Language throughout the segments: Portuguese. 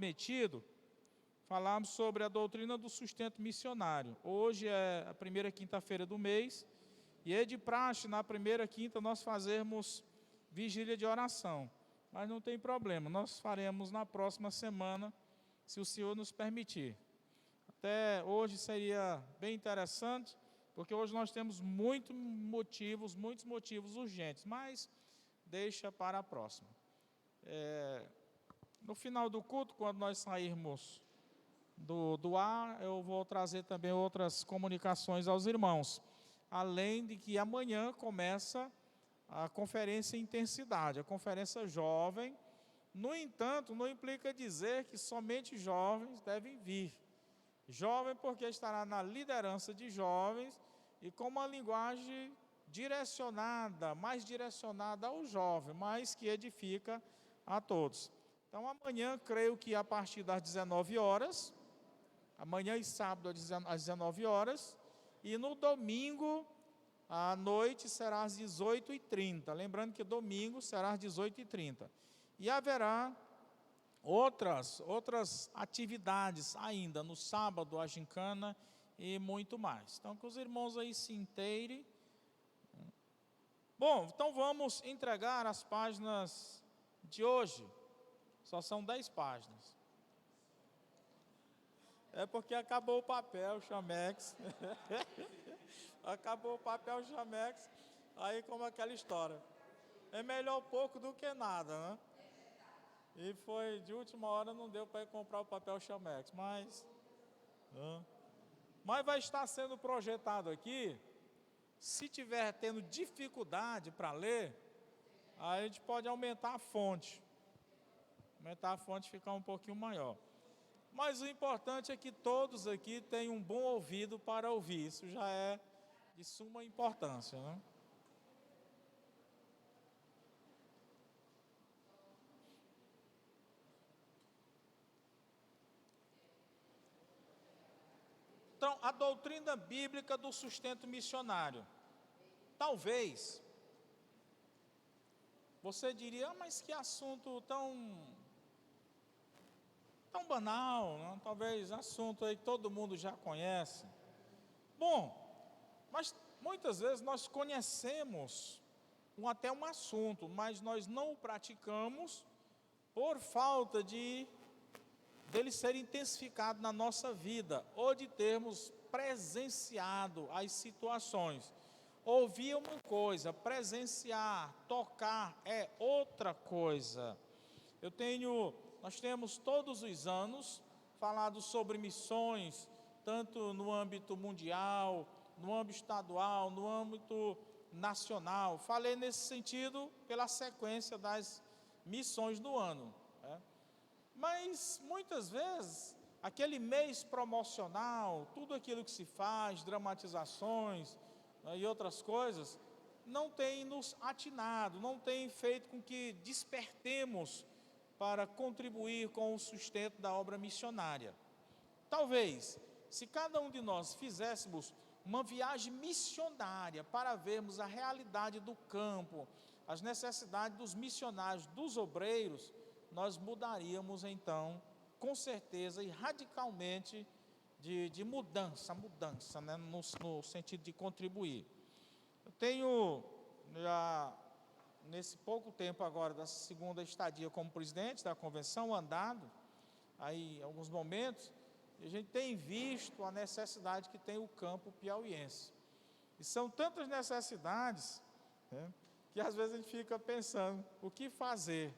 prometido falarmos sobre a doutrina do sustento missionário. Hoje é a primeira quinta-feira do mês, e é de praxe, na primeira quinta, nós fazermos vigília de oração. Mas não tem problema, nós faremos na próxima semana, se o Senhor nos permitir. Até hoje seria bem interessante, porque hoje nós temos muitos motivos urgentes, mas deixa para a próxima. No final do culto, quando nós sairmos do ar, eu vou trazer também outras comunicações aos irmãos. Além de que amanhã começa a conferência Intensidade, a conferência jovem. No entanto, não implica dizer que somente jovens devem vir. Jovem porque estará na liderança de jovens e com uma linguagem direcionada, mais direcionada ao jovem, mas que edifica a todos. Então amanhã, creio que a partir das 19 horas, amanhã e sábado às 19 horas, e no domingo à noite será às 18h30. Lembrando que domingo será às 18h30. E haverá outras atividades ainda, no sábado, a gincana e muito mais. Então, que os irmãos aí se inteirem. Bom, então vamos entregar as páginas de hoje. Só são 10 páginas. É porque acabou o papel Chamex. Acabou o papel Chamex. Aí como aquela história. É melhor pouco do que nada, né? E foi de última hora, não deu para ir comprar o papel Chamex. Mas vai estar sendo projetado aqui. Se tiver tendo dificuldade para ler, aí a gente pode aumentar a fonte. Aumentar a fonte e ficar um pouquinho maior. Mas o importante é que todos aqui tenham um bom ouvido para ouvir. Isso já é de suma importância, né? Então, a doutrina bíblica do sustento missionário. Talvez você diria, mas que assunto tão banal, né? Talvez assunto aí que todo mundo já conhece. Bom, mas muitas vezes nós conhecemos até um assunto, mas nós não o praticamos por falta dele ser intensificado na nossa vida, ou de termos presenciado as situações. Ouvir uma coisa, presenciar, tocar é outra coisa. Nós temos todos os anos falado sobre missões, tanto no âmbito mundial, no âmbito estadual, no âmbito nacional. Falei nesse sentido pela sequência das missões do ano, né? Mas muitas vezes aquele mês promocional, tudo aquilo que se faz, dramatizações, né, e outras coisas, não tem nos atinado, não tem feito com que despertemos para contribuir com o sustento da obra missionária. Talvez, se cada um de nós fizéssemos uma viagem missionária para vermos a realidade do campo, as necessidades dos missionários, dos obreiros, nós mudaríamos então, com certeza e radicalmente, de mudança, né, no sentido de contribuir. Eu tenho já, nesse pouco tempo agora, da segunda estadia como presidente da convenção, andado aí alguns momentos, e a gente tem visto a necessidade que tem o campo piauiense. E são tantas necessidades, né, que às vezes a gente fica pensando, o que fazer?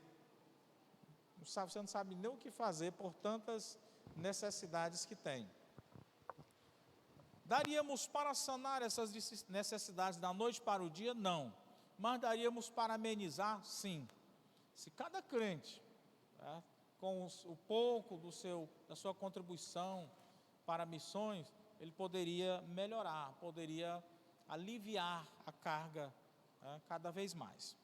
Você não sabe nem o que fazer por tantas necessidades que tem. Daríamos para sanar essas necessidades da noite para o dia? Não. Mas daríamos para amenizar? Sim. Se cada crente, né, com o pouco da sua contribuição para missões, ele poderia melhorar, poderia aliviar a carga, né, cada vez mais.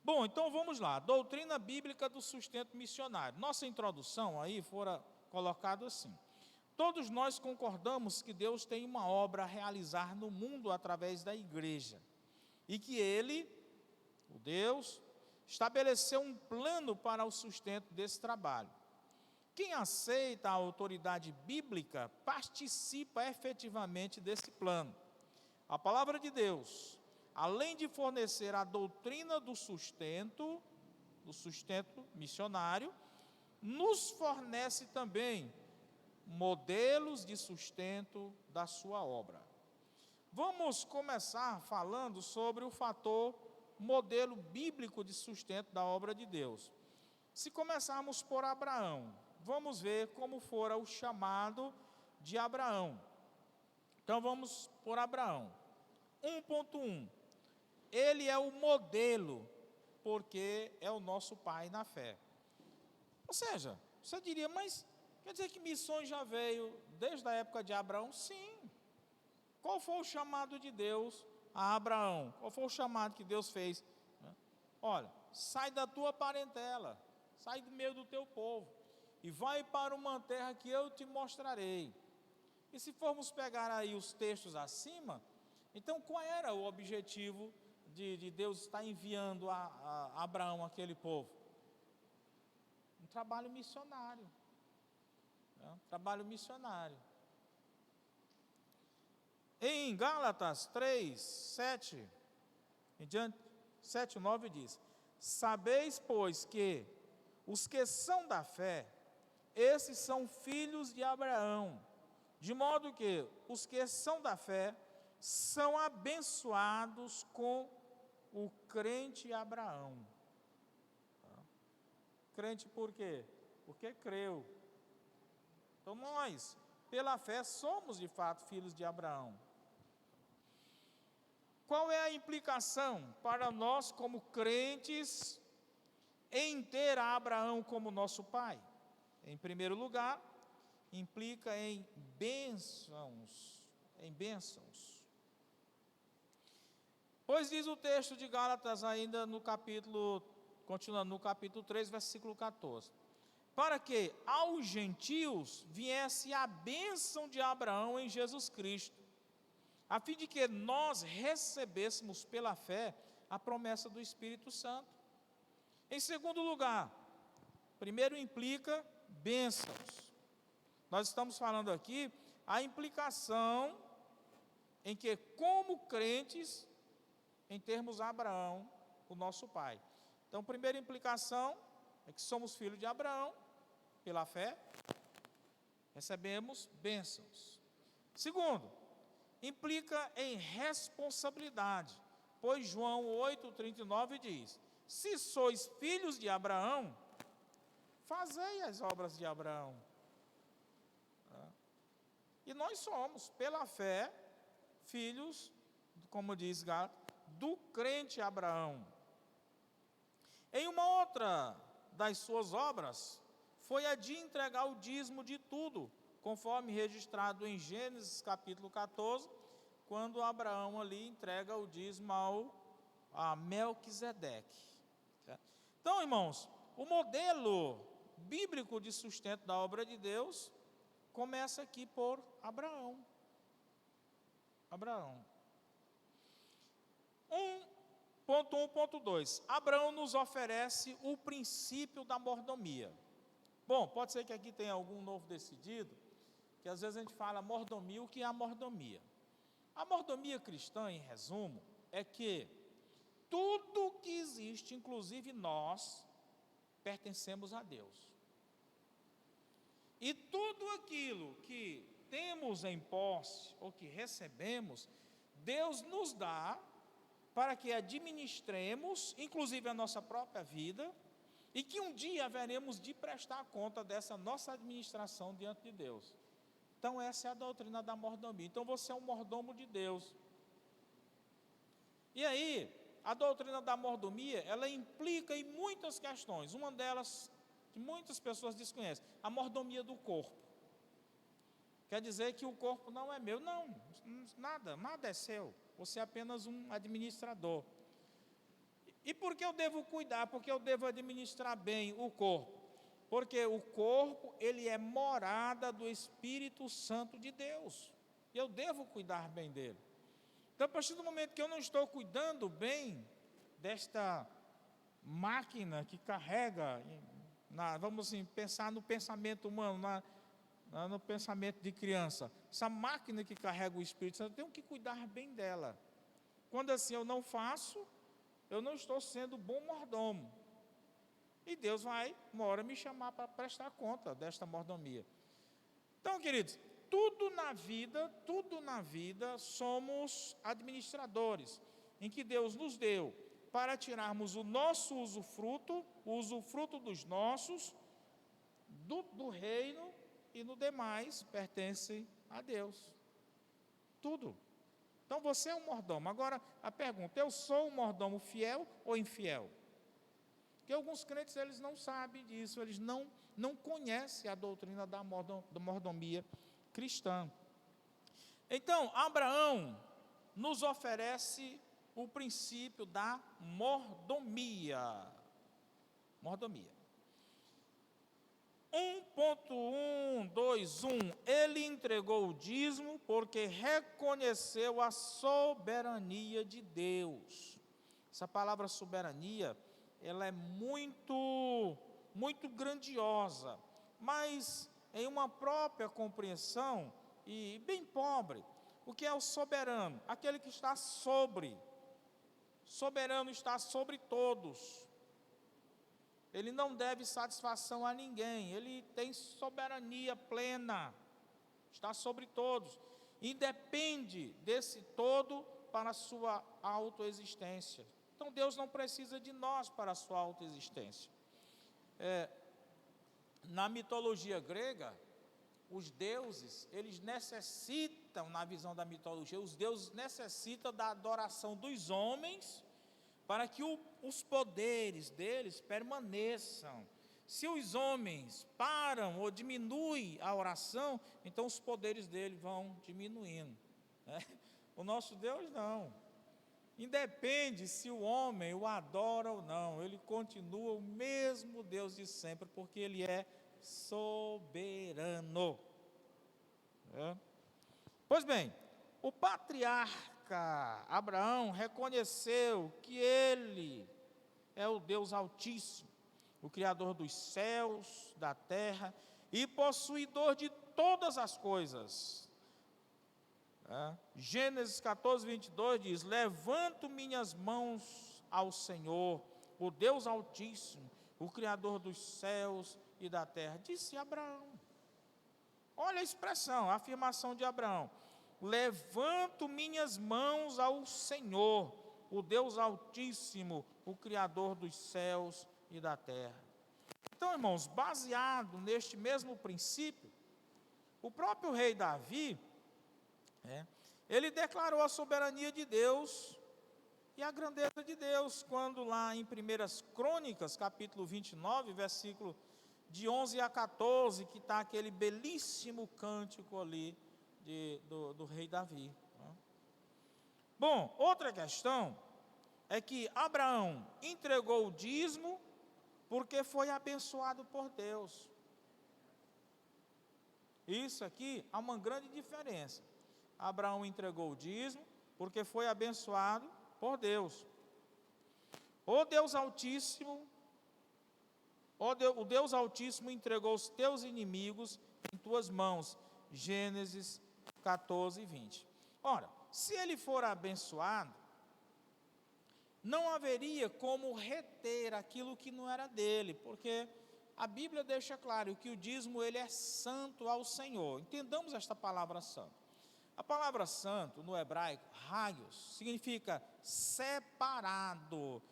Bom, então vamos lá. Doutrina bíblica do sustento missionário. Nossa introdução aí fora colocado assim. Todos nós concordamos que Deus tem uma obra a realizar no mundo através da igreja. E que Ele, o Deus, estabeleceu um plano para o sustento desse trabalho. Quem aceita a autoridade bíblica participa efetivamente desse plano. A palavra de Deus, além de fornecer a doutrina do sustento missionário, nos fornece também modelos de sustento da sua obra. Vamos começar falando sobre o fator modelo bíblico de sustento da obra de Deus. Se começarmos por Abraão, vamos ver como fora o chamado de Abraão. Então vamos por Abraão. 1.1. Ele é o modelo, porque é o nosso pai na fé. Ou seja, você diria, mas quer dizer que missões já veio desde a época de Abraão? Sim. Qual foi o chamado de Deus a Abraão? Qual foi o chamado que Deus fez? Olha, sai da tua parentela, sai do meio do teu povo, e vai para uma terra que eu te mostrarei. E se formos pegar aí os textos acima, então qual era o objetivo de Deus estar enviando a Abraão aquele povo? Um trabalho missionário. Um trabalho missionário. Em Gálatas 3, 7, em diante, 7, 9 diz: sabeis, pois, que os que são da fé, esses são filhos de Abraão, de modo que os que são da fé são abençoados com o crente Abraão. Crente por quê? Porque creu. Então nós, pela fé, somos de fato filhos de Abraão. Qual é a implicação para nós como crentes em ter a Abraão como nosso pai? Em primeiro lugar, implica em bênçãos, Pois diz o texto de Gálatas ainda no capítulo, continuando no capítulo 3, versículo 14. Para que aos gentios viesse a bênção de Abraão em Jesus Cristo, a fim de que nós recebêssemos pela fé a promessa do Espírito Santo. Em segundo lugar, primeiro implica bênçãos. Nós estamos falando aqui a implicação em que, como crentes, em termos Abraão, o nosso pai. Então, primeira implicação é que somos filhos de Abraão, pela fé, recebemos bênçãos. Segundo, implica em responsabilidade, pois João 8,39 diz: se sois filhos de Abraão, fazei as obras de Abraão. E nós somos, pela fé, filhos, como diz Gálatas, do crente Abraão. Em uma outra das suas obras, foi a de entregar o dízimo de tudo, conforme registrado em Gênesis capítulo 14, quando Abraão ali entrega o dízimo a Melquisedeque. Então, irmãos, o modelo bíblico de sustento da obra de Deus começa aqui por Abraão. Abraão. 1.1.2. Abraão nos oferece o princípio da mordomia. Bom, pode ser que aqui tenha algum novo decidido, que às vezes a gente fala mordomia. O que é a mordomia? A mordomia cristã, em resumo, é que tudo que existe, inclusive nós, pertencemos a Deus. E tudo aquilo que temos em posse, ou que recebemos, Deus nos dá para que administremos, inclusive a nossa própria vida, e que um dia haveremos de prestar conta dessa nossa administração diante de Deus. Então essa é a doutrina da mordomia. Então você é um mordomo de Deus. E aí, a doutrina da mordomia, ela implica em muitas questões. Uma delas, que muitas pessoas desconhecem, a mordomia do corpo. Quer dizer que o corpo não é meu. Não, nada é seu. Você é apenas um administrador. E por que eu devo cuidar? Porque eu devo administrar bem o corpo. Porque o corpo, ele é morada do Espírito Santo de Deus. E eu devo cuidar bem dele. Então, a partir do momento que eu não estou cuidando bem desta máquina que carrega vamos assim, pensar no pensamento humano, no pensamento de criança. Essa máquina que carrega o Espírito Santo, eu tenho que cuidar bem dela. Quando assim eu não faço, eu não estou sendo bom mordomo. E Deus vai, uma hora, me chamar para prestar conta desta mordomia. Então, queridos, tudo na vida somos administradores, em que Deus nos deu para tirarmos o nosso usufruto, o usufruto dos nossos, do reino, e no demais pertence a Deus. Tudo. Então você é um mordomo. Agora a pergunta: eu sou um mordomo fiel ou infiel? Porque alguns crentes, eles não sabem disso, eles não conhecem a doutrina da mordomia cristã. Então, Abraão nos oferece o princípio da mordomia. Mordomia. 1.121, ele entregou o dízimo porque reconheceu a soberania de Deus. Essa palavra soberania, ela é muito grandiosa, mas em uma própria compreensão e bem pobre. O que é o soberano? Aquele que está sobre. Soberano está sobre todos. Ele não deve satisfação a ninguém, ele tem soberania plena, está sobre todos, independe desse todo para a sua autoexistência. Então Deus não precisa de nós para a sua autoexistência. Na mitologia grega, os deuses, eles necessitam, na visão da mitologia, os deuses necessitam da adoração dos homens para que os poderes deles permaneçam. Se os homens param ou diminuem a oração, então os poderes dele vão diminuindo. O nosso Deus não. Independe se o homem o adora ou não, ele continua o mesmo Deus de sempre, porque ele é soberano. Pois bem, o patriarca Abraão reconheceu que ele é o Deus Altíssimo, o Criador dos céus, da terra e possuidor de todas as coisas. Gênesis 14, 22 diz: levanto minhas mãos ao Senhor, o Deus Altíssimo, o Criador dos céus e da terra. Disse Abraão. Olha a expressão, a afirmação de Abraão: levanto minhas mãos ao Senhor, o Deus Altíssimo, o Criador dos céus e da terra. Então, irmãos, baseado neste mesmo princípio, o próprio rei Davi, ele declarou a soberania de Deus e a grandeza de Deus, quando lá em 1 Crônicas, capítulo 29, versículo de 11 a 14, que está aquele belíssimo cântico ali, do rei Davi. Bom, outra questão é que Abraão entregou o dízimo porque foi abençoado por Deus. Isso aqui há uma grande diferença. Abraão entregou o dízimo porque foi abençoado por Deus. O Deus Altíssimo entregou os teus inimigos em tuas mãos. Gênesis 14 e 20. Ora, se ele for abençoado, não haveria como reter aquilo que não era dele, porque a Bíblia deixa claro que o dízimo ele é santo ao Senhor. Entendamos esta palavra santo. A palavra santo no hebraico, haios, significa separado,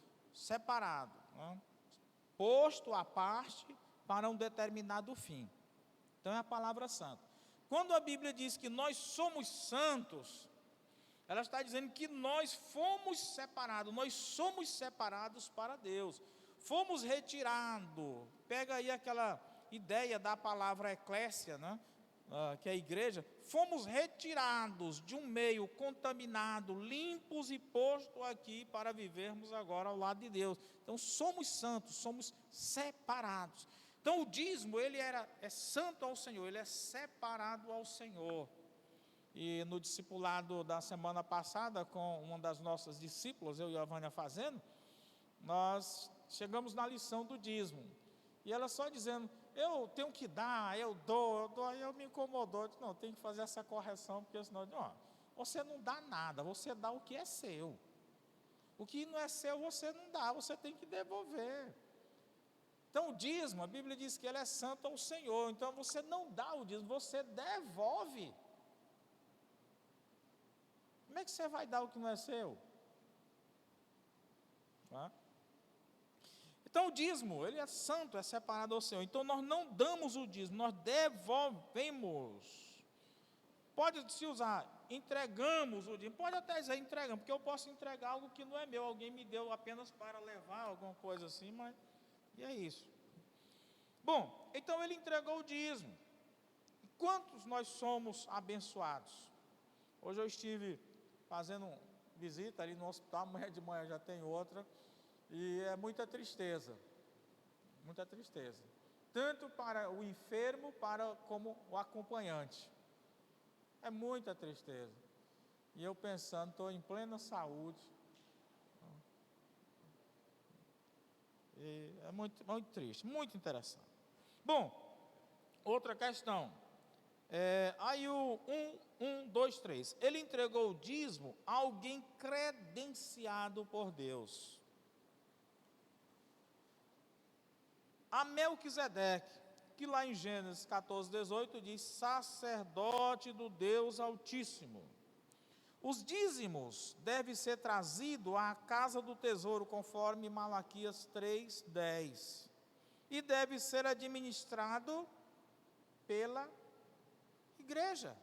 posto à parte para um determinado fim. Então é a palavra santo. Quando a Bíblia diz que nós somos santos, ela está dizendo que nós somos separados para Deus, fomos retirados. Pega aí aquela ideia da palavra eclésia, que é a igreja. Fomos retirados de um meio contaminado, limpos e postos aqui para vivermos agora ao lado de Deus. Então somos santos, somos separados. Então o dízimo, ele é santo ao Senhor, ele é separado ao Senhor. E no discipulado da semana passada, com uma das nossas discípulas, eu e a Vânia fazendo, nós chegamos na lição do dízimo. E ela só dizendo, eu tenho que dar, eu dou, aí eu me incomodou. Eu disse, não, tem que fazer essa correção, porque senão, não, você não dá nada, você dá o que é seu. O que não é seu, você não dá, você tem que devolver. Então, o dízimo, a Bíblia diz que ele é santo ao Senhor. Então, você não dá o dízimo, você devolve. Como é que você vai dar o que não é seu? Tá? Então, o dízimo, ele é santo, é separado ao Senhor. Então, nós não damos o dízimo, nós devolvemos. Pode se usar, entregamos o dízimo. Pode até dizer entregamos, porque eu posso entregar algo que não é meu. Alguém me deu apenas para levar, alguma coisa assim, mas... E é isso. Bom, então ele entregou o dízimo. Quantos nós somos abençoados? Hoje eu estive fazendo visita ali no hospital, amanhã de manhã já tem outra, e é muita tristeza. Muita tristeza. Tanto para o enfermo, como o acompanhante. É muita tristeza. E eu pensando, estou em plena saúde. E é muito, muito triste, muito interessante. Bom, outra questão. Aí o 2, 3. Ele entregou o dízimo a alguém credenciado por Deus. A Melquisedeque, que lá em Gênesis 14, 18 diz, sacerdote do Deus Altíssimo. Os dízimos devem ser trazidos à casa do tesouro, conforme Malaquias 3, 10. E deve ser administrado pela igreja,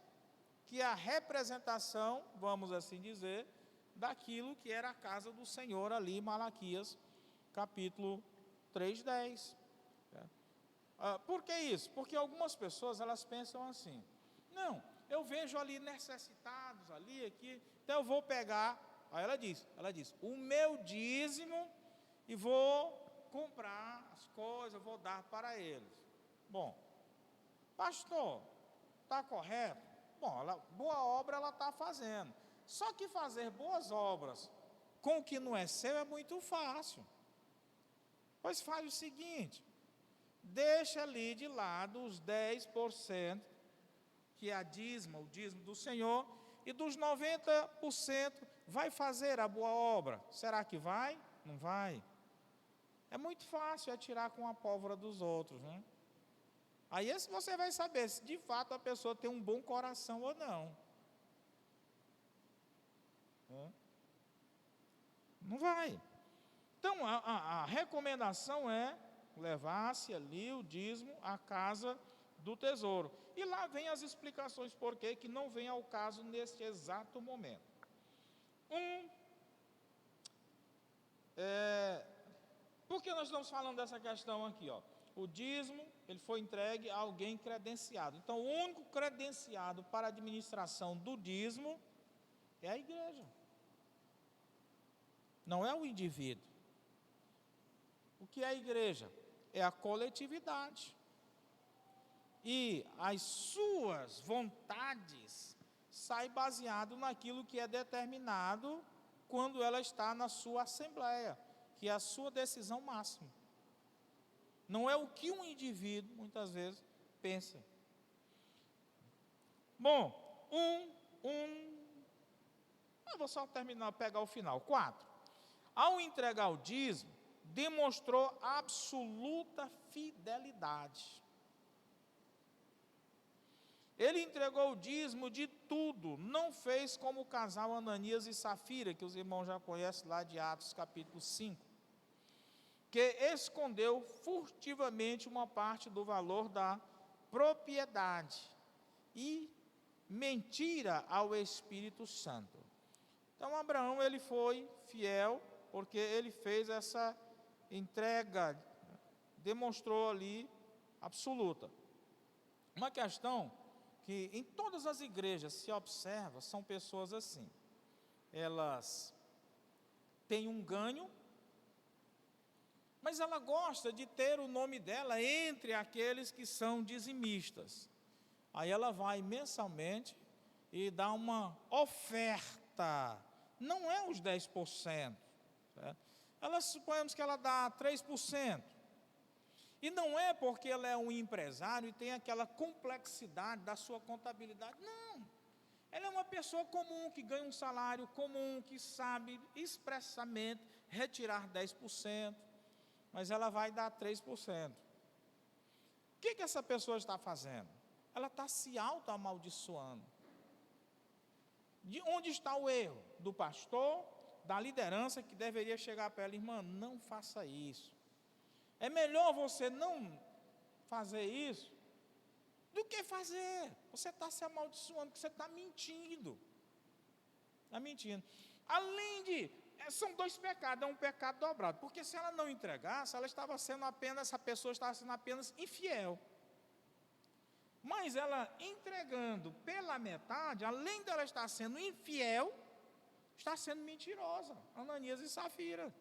que é a representação, vamos assim dizer, daquilo que era a casa do Senhor ali, Malaquias, capítulo 3, 10. Por que isso? Porque algumas pessoas, elas pensam assim, não, eu vejo ali necessitados, ali, aqui, então eu vou pegar, aí ela diz, o meu dízimo e vou comprar as coisas, vou dar para eles. Bom, pastor, está correto? Bom, boa obra ela está fazendo. Só que fazer boas obras com o que não é seu é muito fácil. Pois faz o seguinte, deixa ali de lado os 10%, que é o dízimo do Senhor, e dos 90% vai fazer a boa obra. Será que vai? Não vai. É muito fácil atirar com a pólvora dos outros, né? Aí esse você vai saber se de fato a pessoa tem um bom coração ou não. Não vai. Então, a recomendação é levar-se ali o dízimo à casa do tesouro. E lá vem as explicações por que não vem ao caso neste exato momento. Por que nós estamos falando dessa questão aqui? O dízimo, ele foi entregue a alguém credenciado. Então, o único credenciado para a administração do dízimo é a igreja. Não é o indivíduo. O que é a igreja? É a coletividade. E as suas vontades saem baseado naquilo que é determinado quando ela está na sua assembleia, que é a sua decisão máxima. Não é o que um indivíduo, muitas vezes, pensa. Bom, vou só terminar, pegar o final. 4. Ao entregar o dízimo, demonstrou absoluta fidelidade. Ele entregou o dízimo de tudo, não fez como o casal Ananias e Safira, que os irmãos já conhecem lá de Atos capítulo 5, que escondeu furtivamente uma parte do valor da propriedade e mentira ao Espírito Santo. Então Abraão, ele foi fiel, porque ele fez essa entrega, demonstrou ali absoluta. Uma questão que em todas as igrejas se observa, são pessoas assim, elas têm um ganho, mas ela gosta de ter o nome dela entre aqueles que são dizimistas. Aí ela vai mensalmente e dá uma oferta, não é os 10%, certo? Ela, suponhamos que ela dá 3%, E não é porque ela é um empresário e tem aquela complexidade da sua contabilidade, não. Ela é uma pessoa comum, que ganha um salário comum, que sabe expressamente retirar 10%, mas ela vai dar 3%. O que essa pessoa está fazendo? Ela está se auto-amaldiçoando. De onde está o erro? Do pastor, da liderança, que deveria chegar para ela: irmã, não faça isso. É melhor você não fazer isso do que fazer. Você está se amaldiçoando, porque você está mentindo. Está mentindo. Além de, são dois pecados, é um pecado dobrado. Porque se ela não entregasse, essa pessoa estava sendo apenas infiel. Mas ela entregando pela metade, além dela estar sendo infiel, está sendo mentirosa. Ananias e Safira.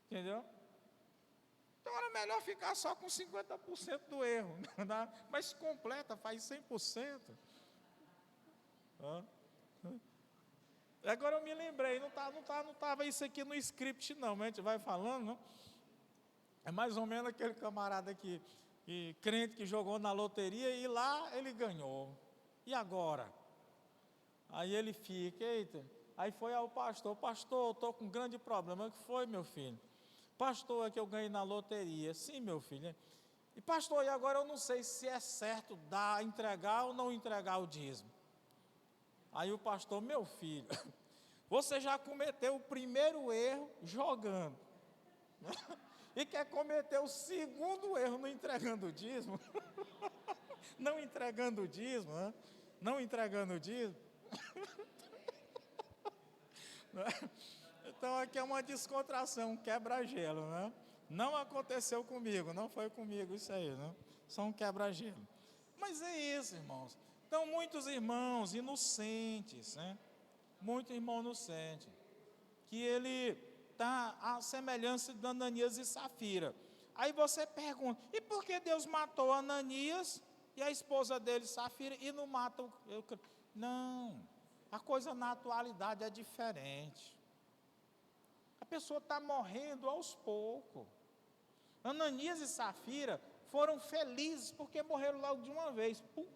Entendeu? Então era melhor ficar só com 50% do erro, mas completa, faz 100%. Agora eu me lembrei, não estava isso aqui no script não, mas a gente vai falando, não? É mais ou menos aquele camarada que crente que jogou na loteria e lá ele ganhou. E agora? Aí ele fica, eita, aí foi ao pastor: pastor, eu estou com um grande problema. O que foi, meu filho? Pastor, é que eu ganhei na loteria. Sim, meu filho. E pastor, e agora eu não sei se é certo entregar ou não entregar o dízimo. Aí o pastor: meu filho, você já cometeu o primeiro erro jogando, e quer cometer o segundo erro não entregando o dízimo? Não entregando o dízimo, né? Não entregando o dízimo. Então aqui é uma descontração, um quebra-gelo, né? Não aconteceu comigo, não foi comigo isso aí, né? Só um quebra-gelo. Mas é isso, irmãos. Então muitos irmãos inocentes, né? Muito irmão inocente, que ele está à semelhança de Ananias e Safira. Aí você pergunta: e por que Deus matou Ananias e a esposa dele, Safira, e não mata o... Não, a coisa na atualidade é diferente. A pessoa está morrendo aos poucos. Ananias e Safira foram felizes porque morreram logo de uma vez. Pum.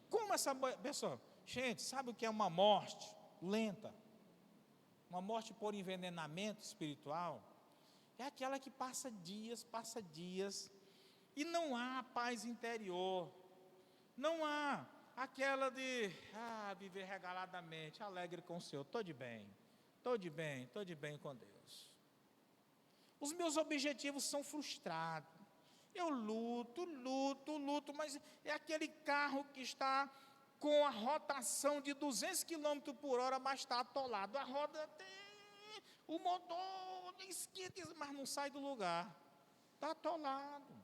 Como essa pessoa? Gente, sabe o que é uma morte lenta? Uma morte por envenenamento espiritual? É aquela que passa dias, e não há paz interior. Não há aquela de viver regaladamente, alegre com o Senhor. Estou de bem com Deus. Os meus objetivos são frustrados. Eu luto, mas é aquele carro que está com a rotação de 200 km por hora, mas está atolado. A roda tem, o motor esquenta, mas não sai do lugar. Está atolado.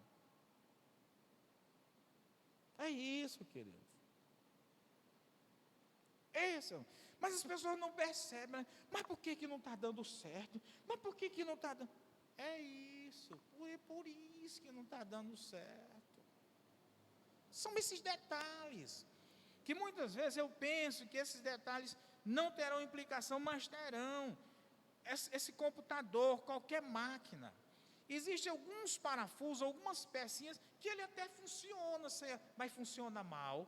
É isso, querido. Isso. Mas as pessoas não percebem, né? Mas por que não está dando certo? Mas por que não está dando? É isso, é por isso que não está dando certo. São esses detalhes, que muitas vezes eu penso que esses detalhes não terão implicação, mas terão. Esse computador, qualquer máquina, existem alguns parafusos, algumas pecinhas, que ele até funciona, mas funciona mal.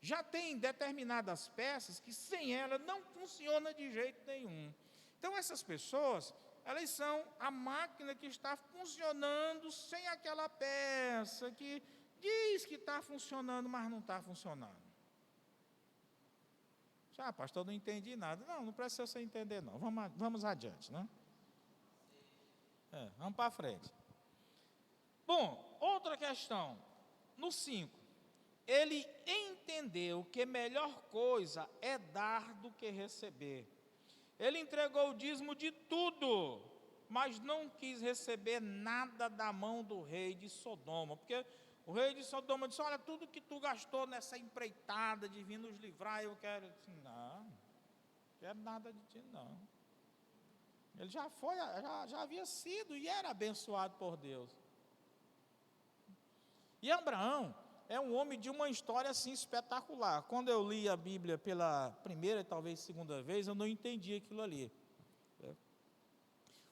Já tem determinadas peças que sem ela não funciona de jeito nenhum. Então essas pessoas, elas são a máquina que está funcionando sem aquela peça, que diz que está funcionando, mas não está funcionando. Pastor, não entendi nada. Não precisa você entender não, vamos adiante, né? Vamos para frente. Bom, outra questão, no 5. Ele entendeu que melhor coisa é dar do que receber. Ele entregou o dízimo de tudo, mas não quis receber nada da mão do rei de Sodoma, porque o rei de Sodoma disse: olha, tudo que tu gastou nessa empreitada de vir nos livrar, eu quero. Eu disse: não quero nada de ti, não. Ele já havia sido e era abençoado por Deus. E Abraão é um homem de uma história assim espetacular. Quando eu li a Bíblia pela primeira e talvez segunda vez, eu não entendi aquilo ali.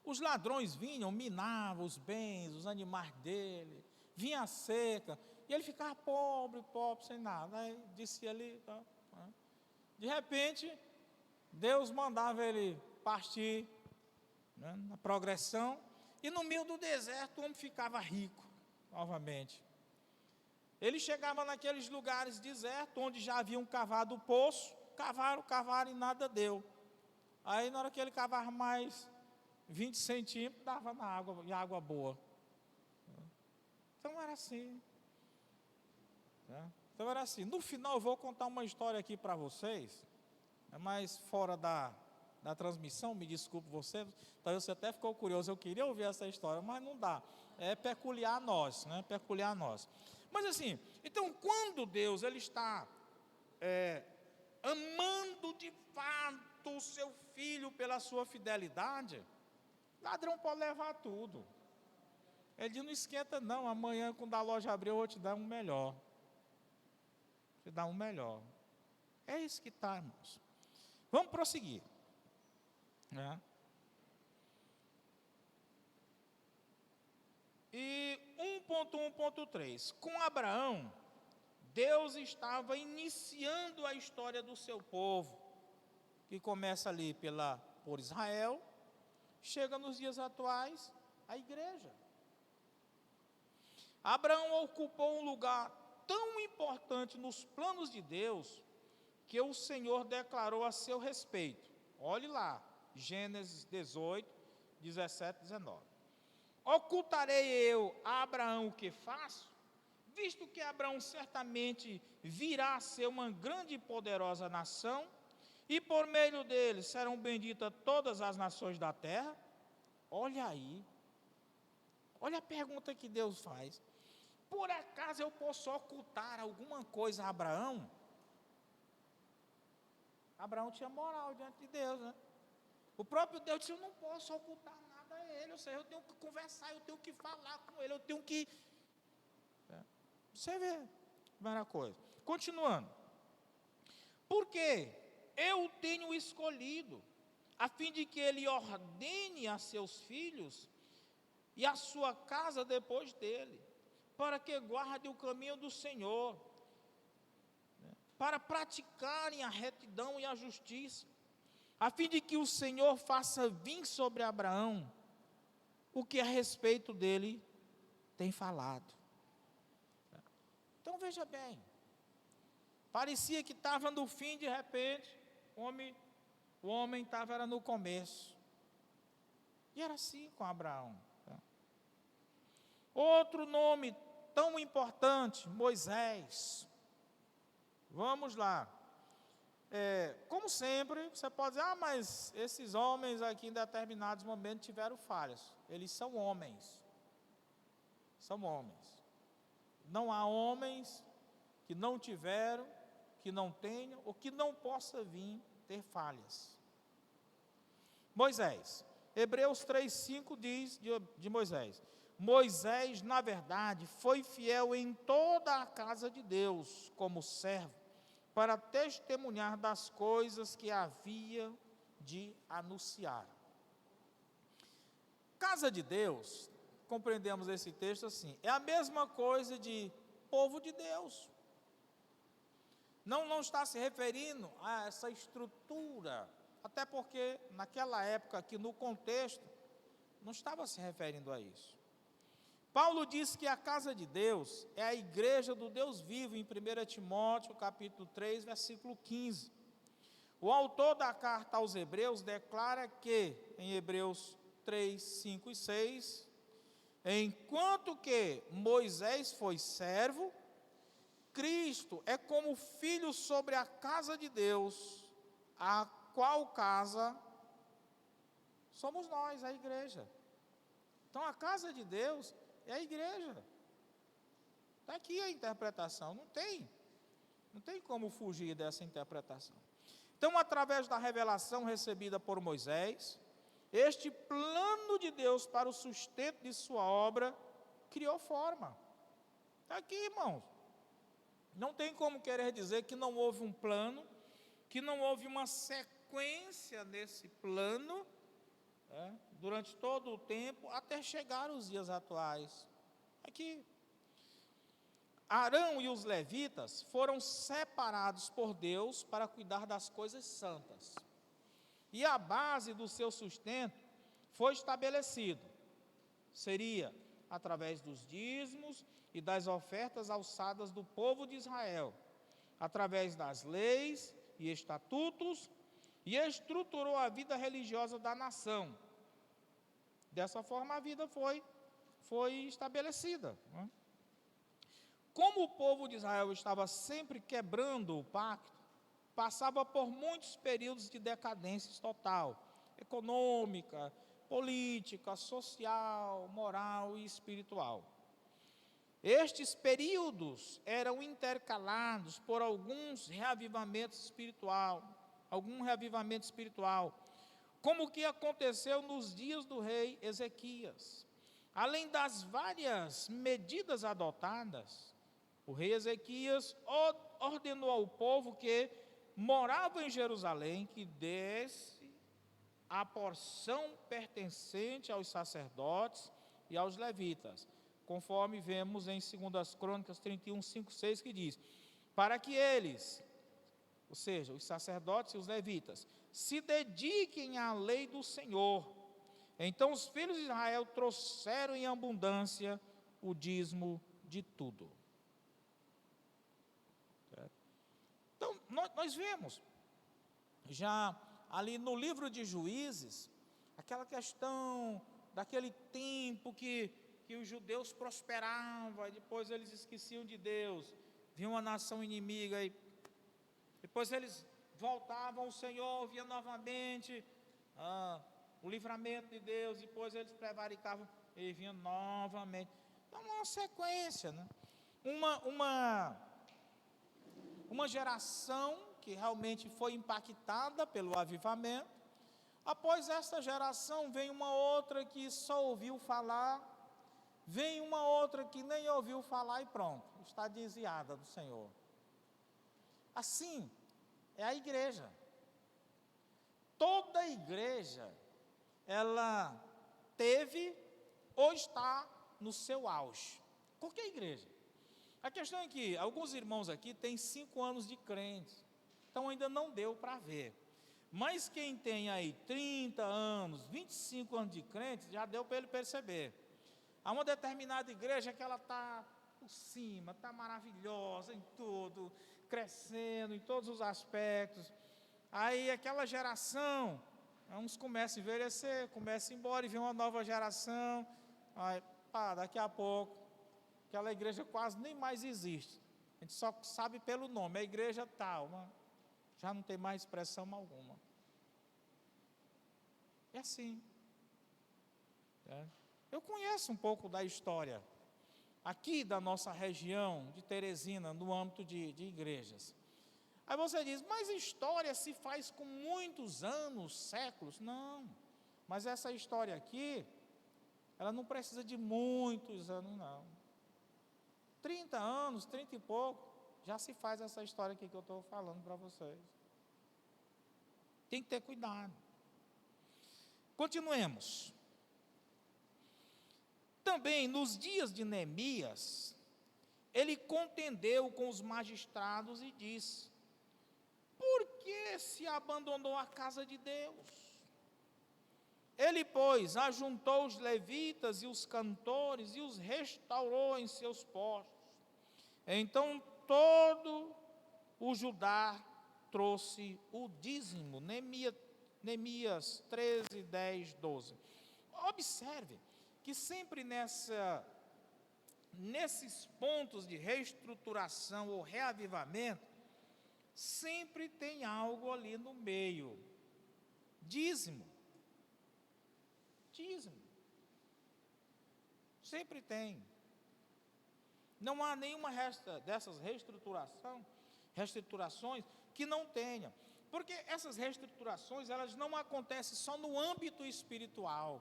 Os ladrões vinham, minavam os bens, os animais dele, vinha a seca, e ele ficava pobre, sem nada. Aí disse ali, tá, né? De repente, Deus mandava ele partir, né, na progressão, e no meio do deserto o homem ficava rico, novamente. Ele chegava naqueles lugares desertos, onde já haviam cavado o poço, cavaram e nada deu. Aí na hora que ele cavava mais 20 centímetros, dava na água, e água boa. Então era assim. Né? Então era assim. No final eu vou contar uma história aqui para vocês, mas fora da transmissão, me desculpe você, talvez você até ficou curioso, eu queria ouvir essa história, mas não dá. É peculiar a nós, né? Peculiar a nós. Mas assim, então quando Deus ele está amando de fato o seu filho pela sua fidelidade, ladrão pode levar tudo. Ele diz, não esquenta não, amanhã quando a loja abrir eu vou te dar um melhor. Te dar um melhor. É isso que está, irmãos. Vamos prosseguir. Né? E 1.1.3, com Abraão, Deus estava iniciando a história do seu povo, que começa ali por Israel, chega nos dias atuais, a igreja. Abraão ocupou um lugar tão importante nos planos de Deus, que o Senhor declarou a seu respeito. Olhe lá, Gênesis 18, 17, 19. Ocultarei eu a Abraão o que faço, visto que Abraão certamente virá a ser uma grande e poderosa nação, e por meio dele serão benditas todas as nações da terra. Olha aí, olha a pergunta que Deus faz. Por acaso eu posso ocultar alguma coisa a Abraão? Abraão tinha moral diante de Deus, né? O próprio Deus disse, eu não posso ocultar nada a ele, ou seja, eu tenho que conversar, eu tenho que falar com ele, eu tenho que... Você vê, primeira coisa. Continuando. Porque eu tenho escolhido, a fim de que ele ordene a seus filhos e a sua casa depois dele, para que guardem o caminho do Senhor, para praticarem a retidão e a justiça, a fim de que o Senhor faça vir sobre Abraão o que a respeito dele tem falado. Então veja bem, parecia que estava no fim, de repente, o homem estava no começo. E era assim com Abraão. Outro nome tão importante, Moisés. Vamos lá. Como sempre, você pode dizer, mas esses homens aqui em determinados momentos tiveram falhas. Eles são homens. São homens. Não há homens que não tiveram, que não tenham, ou que não possa vir ter falhas. Moisés. Hebreus 3,5 diz de Moisés. Moisés, na verdade, foi fiel em toda a casa de Deus, como servo, para testemunhar das coisas que havia de anunciar. Casa de Deus, compreendemos esse texto assim, é a mesma coisa de povo de Deus. Não está se referindo a essa estrutura, até porque naquela época, aqui no contexto, não estava se referindo a isso. Paulo diz que a casa de Deus é a igreja do Deus vivo, em 1 Timóteo, capítulo 3, versículo 15. O autor da carta aos Hebreus declara que, em Hebreus 3, 5 e 6, enquanto que Moisés foi servo, Cristo é como filho sobre a casa de Deus, a qual casa somos nós, a igreja. Então a casa de Deus é a igreja. Está aqui a interpretação, não tem como fugir dessa interpretação. Então, através da revelação recebida por Moisés, este plano de Deus para o sustento de sua obra criou forma. Está aqui, irmãos. Não tem como querer dizer que não houve um plano, que não houve uma sequência nesse plano, durante todo o tempo, até chegar os dias atuais. Aqui, Arão e os levitas foram separados por Deus para cuidar das coisas santas. E a base do seu sustento foi estabelecido. Seria através dos dízimos e das ofertas alçadas do povo de Israel, através das leis e estatutos, e estruturou a vida religiosa da nação. Dessa forma a vida foi estabelecida. Como o povo de Israel estava sempre quebrando o pacto, passava por muitos períodos de decadência total, econômica, política, social, moral e espiritual. Estes períodos eram intercalados por algum reavivamento espiritual, como o que aconteceu nos dias do rei Ezequias. Além das várias medidas adotadas, o rei Ezequias ordenou ao povo que morava em Jerusalém que desse a porção pertencente aos sacerdotes e aos levitas, conforme vemos em 2 Crônicas 31, 5, 6, que diz: para que eles, ou seja, os sacerdotes e os levitas, se dediquem à lei do Senhor. Então os filhos de Israel trouxeram em abundância o dízimo de tudo. Então, nós vemos, já ali no livro de Juízes, aquela questão daquele tempo que os judeus prosperavam, e depois eles esqueciam de Deus, vinha uma nação inimiga, e depois eles voltavam ao Senhor, via novamente o livramento de Deus, depois eles prevaricavam e vinham novamente. Então, uma sequência, né? Uma geração que realmente foi impactada pelo avivamento. Após esta geração, vem uma outra que só ouviu falar, vem uma outra que nem ouviu falar e pronto, está desviada do Senhor. Assim é a igreja. Toda igreja, ela teve ou está no seu auge. Qualquer igreja. A questão é que alguns irmãos aqui têm 5 anos de crentes, então ainda não deu para ver. Mas quem tem aí 30 anos, 25 anos de crentes, já deu para ele perceber. Há uma determinada igreja que ela está por cima, está maravilhosa em tudo, crescendo em todos os aspectos. Aí aquela geração, uns começam a envelhecer, começam a ir embora e vem uma nova geração. Aí, daqui a pouco, aquela igreja quase nem mais existe. A gente só sabe pelo nome, a igreja tal, já não tem mais expressão alguma. É assim. Eu conheço um pouco da história aqui da nossa região de Teresina, no âmbito de igrejas. Aí você diz, mas história se faz com muitos anos, séculos. Não, mas essa história aqui, ela não precisa de muitos anos, não. 30 anos, 30 e pouco, já se faz essa história aqui que eu estou falando para vocês. Tem que ter cuidado. Continuemos. Também nos dias de Neemias, ele contendeu com os magistrados e disse: por que se abandonou a casa de Deus? Ele, pois, ajuntou os levitas e os cantores e os restaurou em seus postos. Então todo o Judá trouxe o dízimo. Neemias 13, 10, 12. Observe que sempre nesses pontos de reestruturação ou reavivamento, sempre tem algo ali no meio. Dízimo. Sempre tem. Não há nenhuma dessas reestruturações que não tenha. Porque essas reestruturações, elas não acontecem só no âmbito espiritual.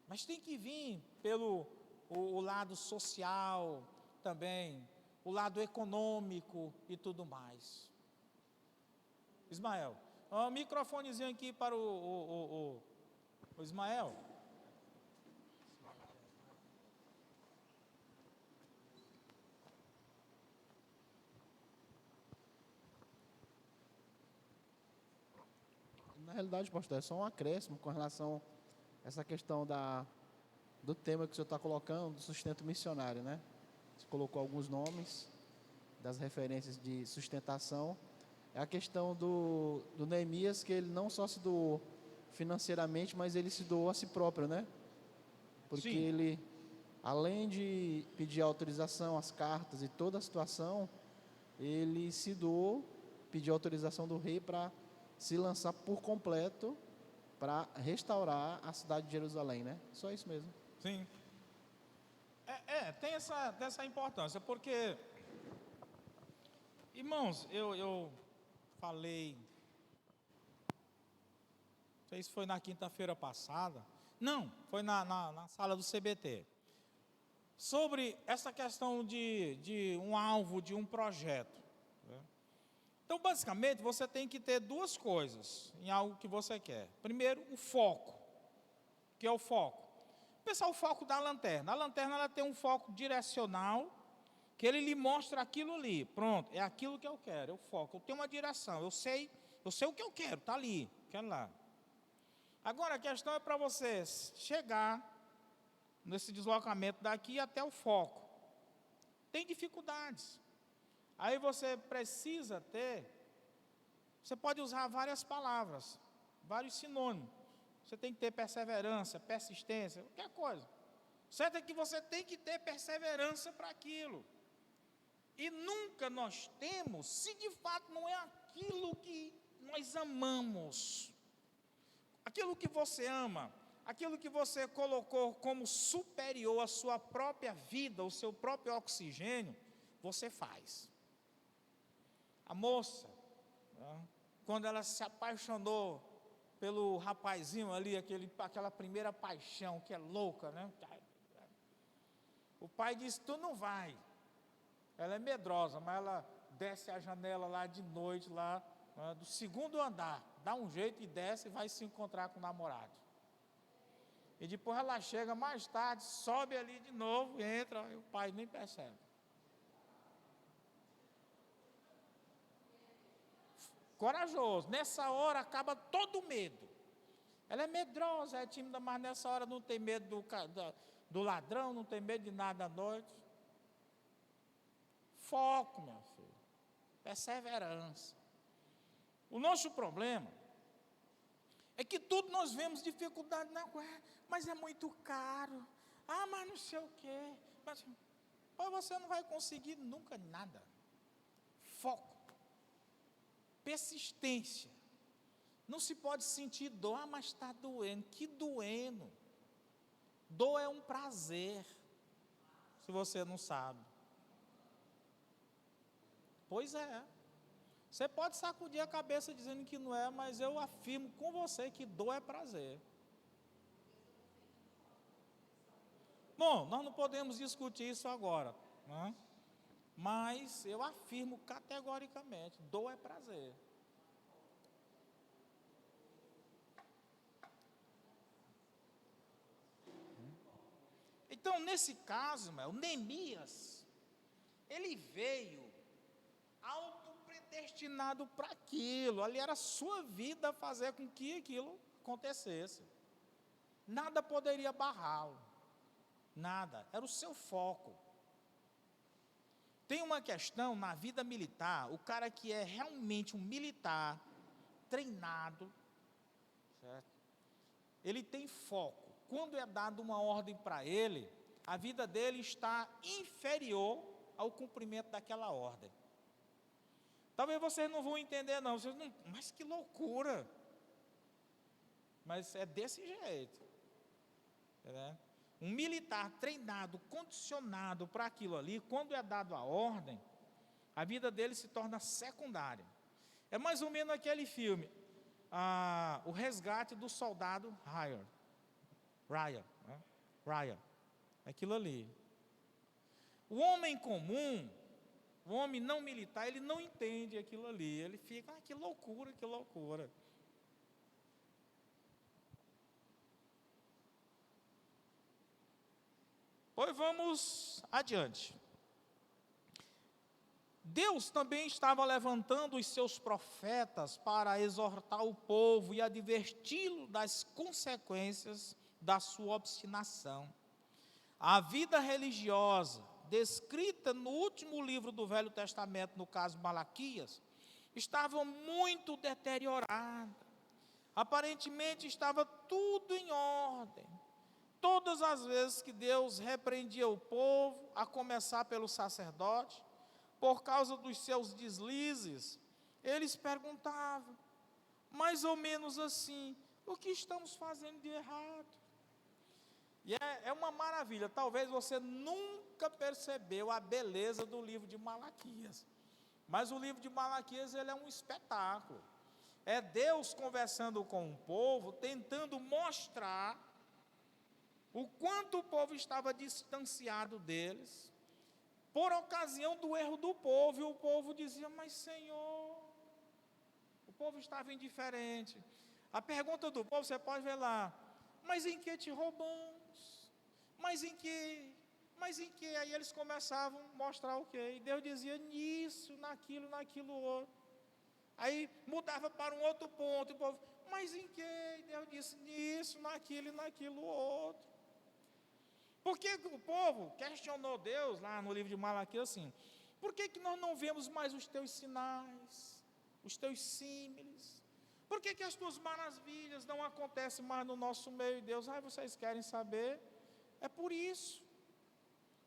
Mas tem que vir pelo o lado social também, o lado econômico e tudo mais. Ismael, Um microfonezinho aqui para o Ismael. Na realidade, pastor, é só um acréscimo com relação a essa questão do tema que o senhor está colocando, do sustento missionário, né? Você colocou alguns nomes das referências de sustentação. É a questão do Neemias, que ele não só se doou financeiramente, mas ele se doou a si próprio, né? Porque Sim. ele, além de pedir autorização, as cartas e toda a situação, ele se doou, pediu autorização do rei para se lançar por completo para restaurar a cidade de Jerusalém, né? Só isso mesmo. Sim. Tem essa importância, porque, irmãos, eu falei, não sei se foi na quinta-feira passada, não, foi na sala do CBT, sobre essa questão de um alvo, de um projeto. Né? Então, basicamente, você tem que ter duas coisas em algo que você quer. Primeiro, o foco. O que é o foco? Pensar o foco da lanterna. A lanterna ela tem um foco direcional, que ele lhe mostra aquilo ali. Pronto, é aquilo que eu quero, é o foco. Eu tenho uma direção, eu sei o que eu quero, está ali, quero lá. Agora, a questão é para você chegar nesse deslocamento daqui até o foco. Tem dificuldades. Aí você precisa ter, você pode usar várias palavras, vários sinônimos. Você tem que ter perseverança, persistência, qualquer coisa. Certo é que você tem que ter perseverança para aquilo. E nunca nós temos, se de fato não é aquilo que nós amamos. Aquilo que você ama, aquilo que você colocou como superior à sua própria vida, ao seu próprio oxigênio, você faz. A moça, né, quando ela se apaixonou pelo rapazinho ali, aquela primeira paixão que é louca, né? O pai disse, tu não vai. Ela é medrosa, mas ela desce a janela lá de noite, lá do segundo andar, dá um jeito e desce e vai se encontrar com o namorado. E depois ela chega mais tarde, sobe ali de novo, entra, e o pai nem percebe. Corajoso, nessa hora acaba todo o medo. Ela é medrosa, é tímida, mas nessa hora não tem medo do ladrão, não tem medo de nada à noite. Foco, meu filho. Perseverança. O nosso problema é que tudo nós vemos dificuldade, não, mas é muito caro. Ah, mas não sei o quê. Mas você não vai conseguir nunca nada. Foco. Persistência. Não se pode sentir dor, mas está doendo. Que doendo. Dor é um prazer, se você não sabe. Pois é. Você pode sacudir a cabeça dizendo que não é, mas eu afirmo com você que dor é prazer. Bom, nós não podemos discutir isso agora, né? Mas eu afirmo categoricamente, dor é prazer. Então, nesse caso, o Neemias, ele veio autopredestinado para aquilo. Ali era a sua vida fazer com que aquilo acontecesse. Nada poderia barrá-lo. Nada. Era o seu foco. Tem uma questão na vida militar, o cara que é realmente um militar, treinado, certo? Ele tem foco. Quando é dada uma ordem para ele, a vida dele está inferior ao cumprimento daquela ordem. Talvez vocês não vão entender não, mas que loucura. Mas é desse jeito. Né? Um militar treinado, condicionado para aquilo ali, quando é dado a ordem, a vida dele se torna secundária. É mais ou menos aquele filme, O Resgate do Soldado Ryan, né? Ryan, aquilo ali. O homem comum, o homem não militar, ele não entende aquilo ali, ele fica, que loucura, que loucura. Pois vamos adiante. Deus também estava levantando os seus profetas para exortar o povo e adverti-lo das consequências da sua obstinação. A vida religiosa, descrita no último livro do Velho Testamento, no caso Malaquias, estava muito deteriorada. Aparentemente estava tudo em ordem. Todas as vezes que Deus repreendia o povo, a começar pelo sacerdote, por causa dos seus deslizes, eles perguntavam, mais ou menos assim, o que estamos fazendo de errado? E é uma maravilha, talvez você nunca percebeu a beleza do livro de Malaquias, mas o livro de Malaquias ele é um espetáculo, é Deus conversando com o povo, tentando mostrar o quanto o povo estava distanciado deles, por ocasião do erro do povo, e o povo dizia, mas Senhor, o povo estava indiferente. A pergunta do povo, você pode ver lá, mas em que te roubamos? Mas em que? Aí eles começavam a mostrar o quê? E Deus dizia, nisso, naquilo outro. Aí mudava para um outro ponto, e o povo, mas em que? E Deus disse, nisso, naquilo outro. Por que o povo questionou Deus lá no livro de Malaquias assim? Por que nós não vemos mais os teus sinais, os teus símiles? Por que as tuas maravilhas não acontecem mais no nosso meio? E Deus, vocês querem saber? É por isso.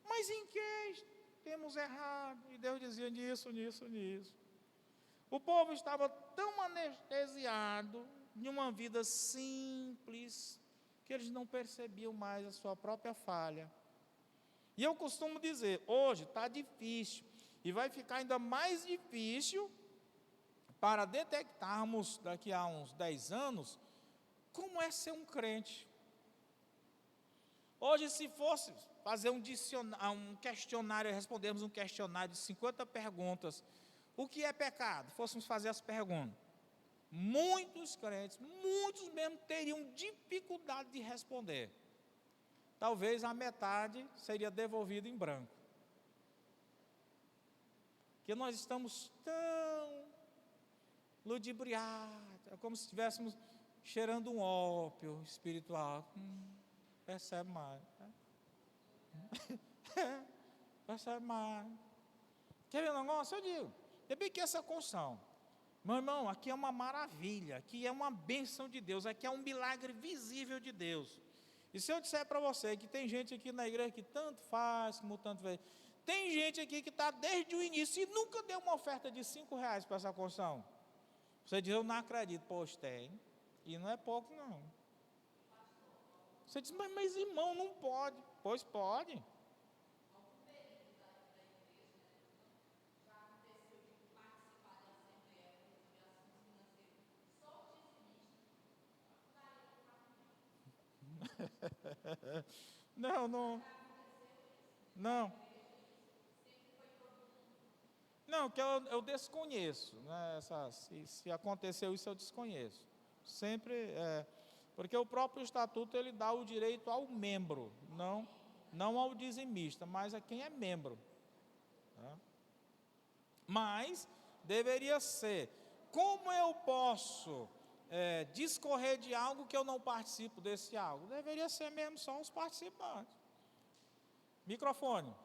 Mas em que temos errado? E Deus dizia nisso. O povo estava tão anestesiado de uma vida simples, que eles não percebiam mais a sua própria falha. E eu costumo dizer, hoje está difícil, e vai ficar ainda mais difícil para detectarmos daqui a uns 10 anos, como é ser um crente. Hoje, se fosse fazer um questionário, respondermos um questionário de 50 perguntas, o que é pecado? Fôssemos fazer as perguntas. Muitos crentes, muitos mesmo, teriam dificuldade de responder. Talvez a metade seria devolvida em branco. Porque nós estamos tão ludibriados, é como se estivéssemos cheirando um ópio espiritual. Percebe mais. Percebe mais. Quer ver um negócio? Eu digo, depois que essa construção, meu irmão, aqui é uma maravilha, aqui é uma bênção de Deus, aqui é um milagre visível de Deus. E se eu disser para você que tem gente aqui na igreja que tanto faz, como tanto vê, tem gente aqui que está desde o início e nunca deu uma oferta de R$5 para essa construção. Você diz, eu não acredito, pois tem, e não é pouco não. Você diz, mas irmão, não pode. Pois pode. Não, que eu desconheço, né? Se aconteceu isso, eu desconheço. Sempre, porque o próprio estatuto, ele dá o direito ao membro, não ao dizimista, mas a quem é membro. Tá? Mas, deveria ser, como eu posso discorrer de algo que eu não participo desse algo? Deveria ser mesmo só os participantes. Microfone.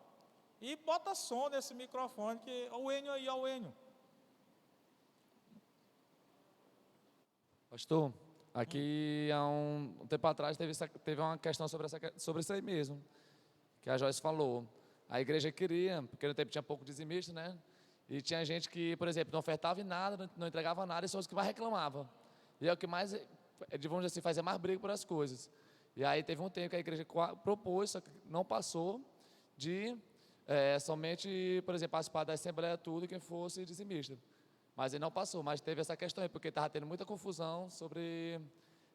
E bota som nesse microfone, que o Enio aí, o Enio. Pastor, aqui há um tempo atrás teve uma questão sobre isso aí mesmo, que a Joyce falou. A igreja queria, porque no tempo tinha pouco dizimista, né? E tinha gente que, por exemplo, não ofertava em nada, não entregava nada, e são os que mais reclamavam. E é o que mais, vamos dizer assim, fazia mais briga por as coisas. E aí teve um tempo que a igreja propôs, só que não passou, de somente, por exemplo, participar da assembleia tudo quem fosse dizimista. Mas ele não passou, mas teve essa questão aí, porque estava tendo muita confusão sobre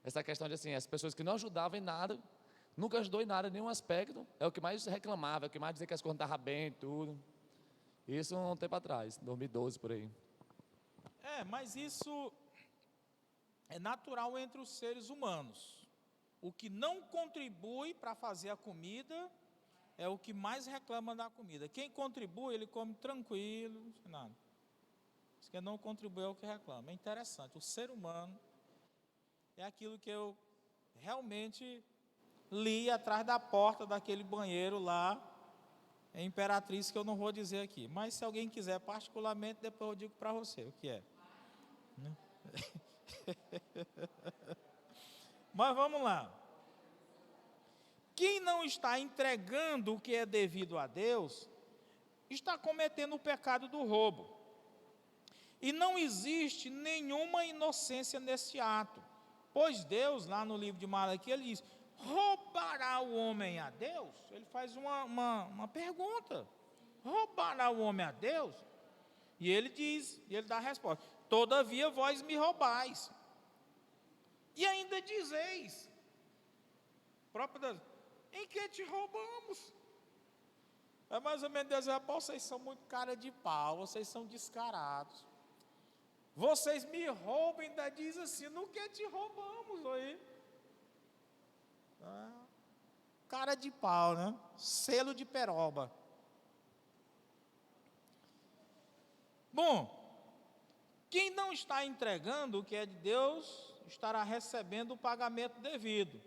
essa questão de assim, as pessoas que não ajudavam em nada, nunca ajudou em nada, em nenhum aspecto, é o que mais reclamava, é o que mais dizia que as coisas não estavam bem e tudo. Isso um tempo atrás, 2012 por aí. Mas isso é natural entre os seres humanos. O que não contribui para fazer a comida é o que mais reclama da comida. Quem contribui, ele come tranquilo, não sei nada. Mas quem não contribui é o que reclama. É interessante, o ser humano é aquilo que eu realmente li atrás da porta daquele banheiro lá, em Imperatriz, que eu não vou dizer aqui. Mas se alguém quiser particularmente, depois eu digo para você o que é. Mas vamos lá. Quem não está entregando o que é devido a Deus, está cometendo o pecado do roubo. E não existe nenhuma inocência nesse ato. Pois Deus, lá no livro de Malaquias, ele diz: roubará o homem a Deus? Ele faz uma pergunta: roubará o homem a Deus? E ele diz, e ele dá a resposta: todavia vós me roubais. E ainda dizeis, próprio Deus, em que te roubamos? É mais ou menos dizer: vocês são muito cara de pau, vocês são descarados. Vocês me roubam, ainda diz assim: no que te roubamos aí? Cara de pau, né? Selo de peroba. Bom, quem não está entregando o que é de Deus, estará recebendo o pagamento devido.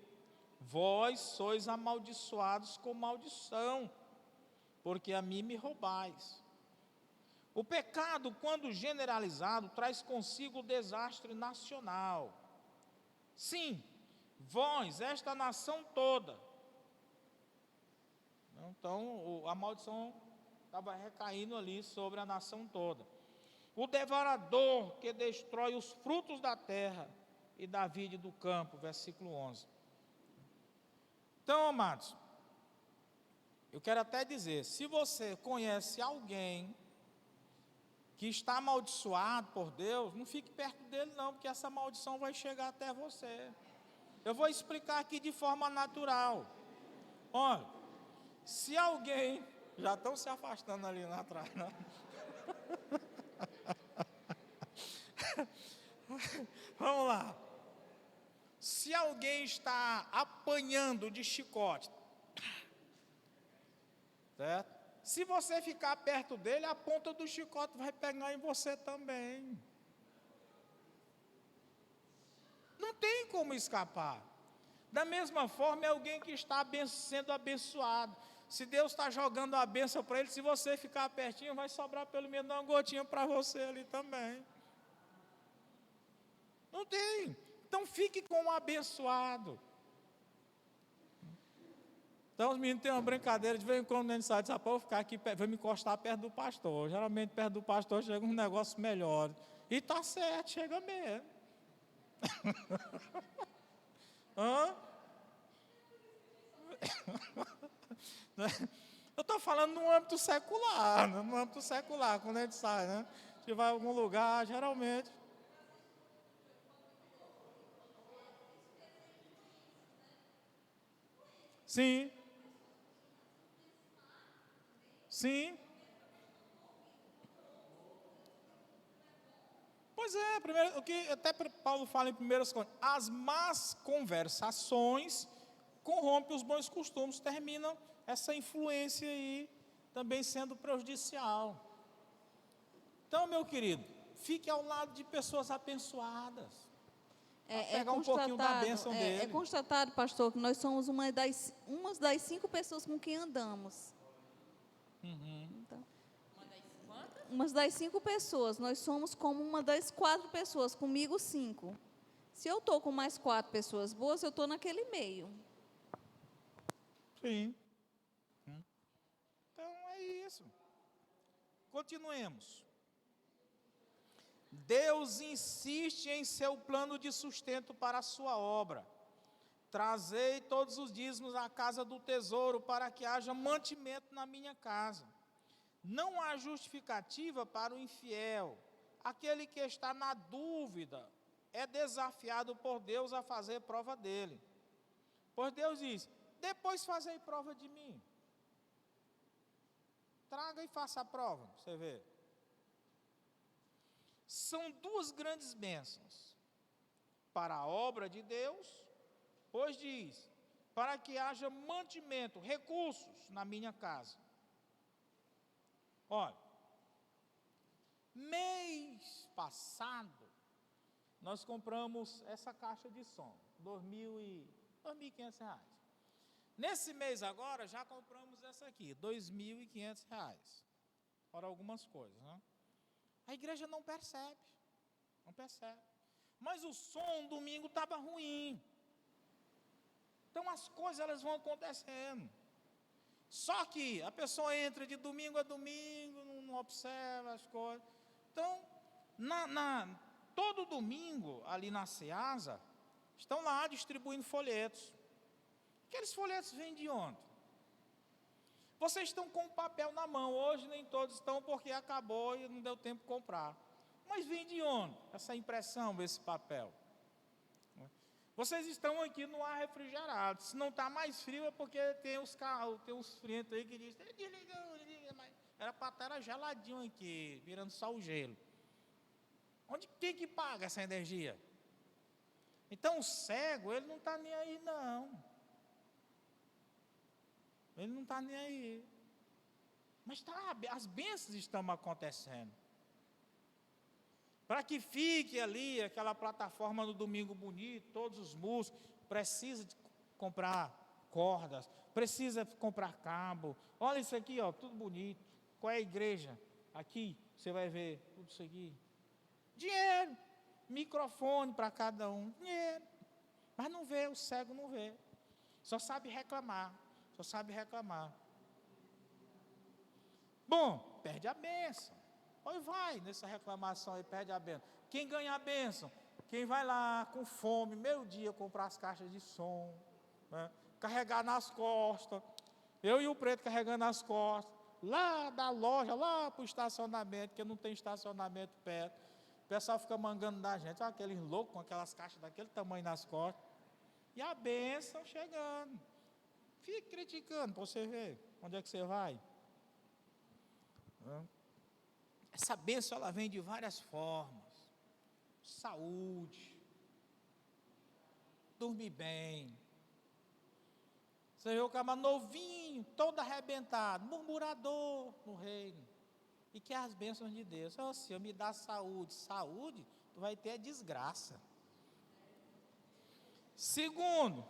Vós sois amaldiçoados com maldição, porque a mim me roubais. O pecado, quando generalizado, traz consigo o desastre nacional. Sim, vós, esta nação toda. Então, a maldição estava recaindo ali sobre a nação toda. O devorador que destrói os frutos da terra e da vide do campo, versículo 11. Então, amados, eu quero até dizer, se você conhece alguém que está amaldiçoado por Deus, não fique perto dele não, porque essa maldição vai chegar até você. Eu vou explicar aqui de forma natural. Olha, se alguém, já estão se afastando ali lá atrás, né? Vamos lá. Se alguém está apanhando de chicote, certo? Se você ficar perto dele, a ponta do chicote vai pegar em você também. Não tem como escapar. Da mesma forma, é alguém que está sendo abençoado. Se Deus está jogando a bênção para ele, se você ficar pertinho, vai sobrar pelo menos uma gotinha para você ali também. Não tem. Então fique com o abençoado. Então os meninos têm uma brincadeira, de vez em quando a gente sai, diz: vou ficar aqui, vou me encostar perto do pastor. Geralmente perto do pastor chega um negócio melhor. E está certo, chega mesmo. Hã? Eu estou falando no âmbito secular, no âmbito secular, quando a gente sai, né? Se vai a algum lugar, geralmente. Sim. Sim. Pois é, primeiro, o que até Paulo fala em 1 Coríntios, as más conversações corrompem os bons costumes, terminam essa influência aí também sendo prejudicial. Então, meu querido, fique ao lado de pessoas abençoadas. Pegar um pouquinho da bênção dele. É constatado, pastor, que nós somos uma das 5 pessoas com quem andamos. Então, uma das 5 pessoas, nós somos como uma das 4 pessoas, comigo 5. Se eu estou com mais 4 pessoas boas, eu estou naquele meio. Sim. Então é isso. Continuemos. Deus insiste em seu plano de sustento para a sua obra. Trazei todos os dízimos à casa do tesouro, para que haja mantimento na minha casa. Não há justificativa para o infiel. Aquele que está na dúvida é desafiado por Deus a fazer prova dele. Pois Deus diz: depois fazei prova de mim. Traga e faça a prova, você vê. São 2 grandes bênçãos para a obra de Deus, pois diz: para que haja mantimento, recursos na minha casa. Olha, mês passado, nós compramos essa caixa de som, R$2.500. Nesse mês agora, já compramos essa aqui, R$2.500. Para algumas coisas, né? A igreja não percebe. Mas o som domingo estava ruim. Então as coisas elas vão acontecendo. Só que a pessoa entra de domingo a domingo, não observa as coisas. Então, todo domingo, ali na Ceasa, estão lá distribuindo folhetos. Aqueles folhetos vêm de onde? Vocês estão com o papel na mão. Hoje nem todos estão porque acabou e não deu tempo de comprar. Mas vem de onde? Essa impressão, esse papel. Vocês estão aqui no ar refrigerado. Se não está mais frio é porque tem uns frientos aí que dizem, mas era para estar geladinho aqui, virando só o gelo. Quem que paga essa energia? Então o cego, ele não está nem aí não. Ele não está nem aí. Mas as bênçãos estão acontecendo. Para que fique ali aquela plataforma no domingo bonito, todos os músicos, precisa de comprar cordas, precisa comprar cabo. Olha isso aqui, ó, tudo bonito. Qual é a igreja? Aqui, você vai ver tudo isso aqui. Dinheiro, microfone para cada um, dinheiro. Mas não vê, o cego não vê. Só sabe reclamar. Bom, perde a bênção. Aí vai nessa reclamação aí, perde a bênção. Quem ganha a bênção? Quem vai lá com fome, meio-dia, comprar as caixas de som, né? Carregar nas costas. Eu e o preto carregando nas costas. Lá da loja, lá para o estacionamento, porque não tem estacionamento perto. O pessoal fica mangando da gente. Olha aqueles loucos com aquelas caixas daquele tamanho nas costas. E a bênção chegando. Fique criticando para você ver onde é que você vai. Essa bênção ela vem de várias formas. Saúde, dormir bem. Você vê o cara novinho, todo arrebentado, murmurador no reino. E quer as bênçãos de Deus. Oh, Senhor, me dá saúde. Saúde, tu vai ter desgraça. Segundo,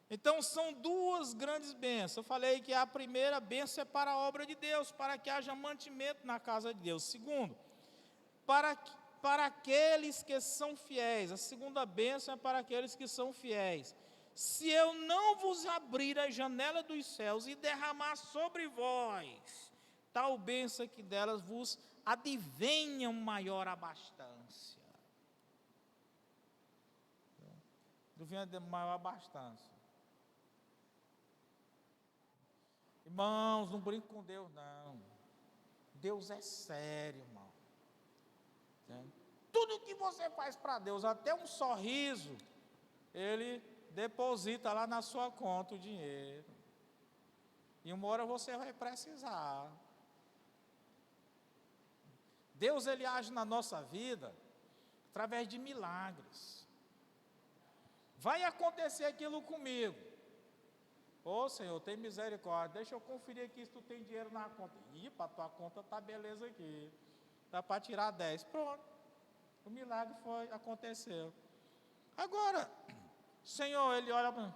então são duas grandes bênçãos. Eu falei que a primeira bênção é para a obra de Deus, para que haja mantimento na casa de Deus. Segundo, para aqueles que são fiéis. A segunda bênção é para aqueles que são fiéis. Se eu não vos abrir a janela dos céus e derramar sobre vós tal bênção que delas vos advenham maior abastança. Advenha de maior abastança. Irmãos, não brinque com Deus, não. Deus é sério, irmão. Tudo que você faz para Deus, até um sorriso, Ele deposita lá na sua conta o dinheiro. E uma hora você vai precisar. Deus, Ele age na nossa vida através de milagres. Vai acontecer aquilo comigo. Ô Senhor, tem misericórdia, deixa eu conferir aqui se tu tem dinheiro na conta. Ih, para tua conta tá beleza aqui. Dá para tirar 10. Pronto. O milagre aconteceu. Agora, Senhor, Ele olha para mim.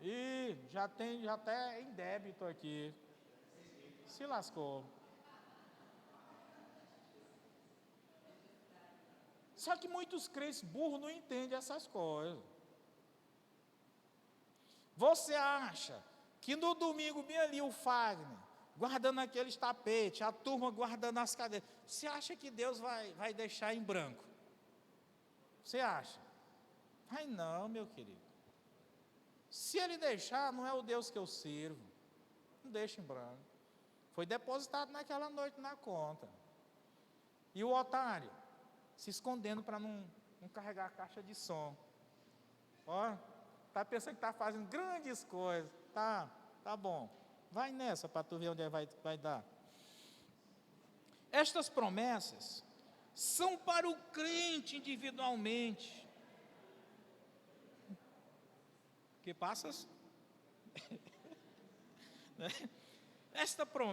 Ih, já até em débito aqui. Se lascou. Só que muitos crentes burros não entendem essas coisas. Você acha que no domingo, bem ali, o Fagner, guardando aqueles tapetes, a turma guardando as cadeiras, você acha que Deus vai deixar em branco? Você acha? Vai não, meu querido. Se Ele deixar, não é o Deus que eu sirvo. Não deixa em branco. Foi depositado naquela noite na conta. E o otário se escondendo para não carregar a caixa de som. Ó, está pensando que está fazendo grandes coisas. Tá bom. Vai nessa para tu ver onde vai dar. Estas promessas são para o crente individualmente. Que passas?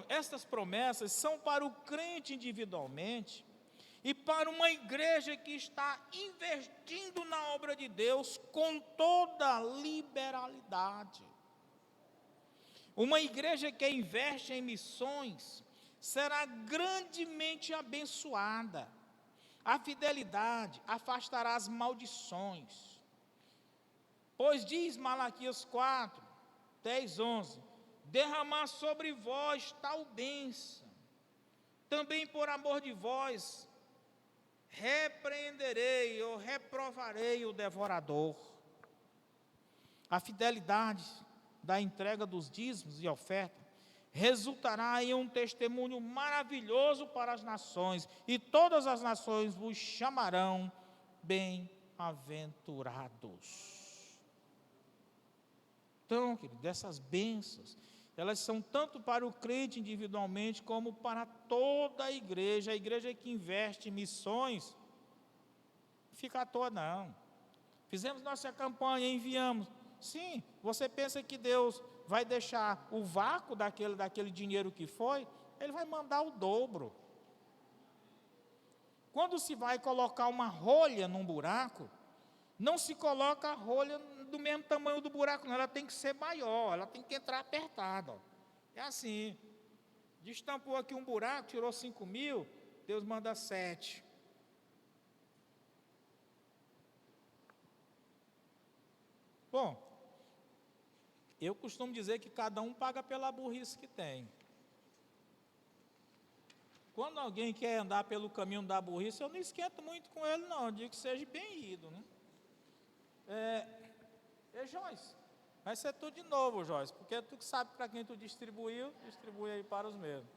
Estas promessas são para o crente individualmente e para uma igreja que está investindo na obra de Deus com toda liberalidade. Uma igreja que investe em missões será grandemente abençoada. A fidelidade afastará as maldições. Pois diz Malaquias 4, 10, 11, derramar sobre vós tal bênção, também por amor de vós, repreenderei ou reprovarei o devorador. A fidelidade da entrega dos dízimos e oferta resultará em um testemunho maravilhoso para as nações, e todas as nações vos chamarão bem-aventurados. Então, querido, dessas bênçãos, elas são tanto para o crente individualmente, como para toda a igreja que investe em missões, não fica à toa não. Fizemos nossa campanha, enviamos. Sim, você pensa que Deus vai deixar o vácuo daquele dinheiro que foi? Ele vai mandar o dobro. Quando se vai colocar uma rolha num buraco, não se coloca a rolha do mesmo tamanho do buraco, não, ela tem que ser maior, ela tem que entrar apertada. É assim, destampou aqui um buraco, tirou 5.000, Deus manda 7. Bom, eu costumo dizer que cada um paga pela burrice que tem. Quando alguém quer andar pelo caminho da burrice, eu não esquento muito com ele não, eu digo que seja bem ido, né? Joyce, vai ser tudo de novo, Joyce, porque tu que sabe para quem tu distribuiu, distribui aí para os mesmos.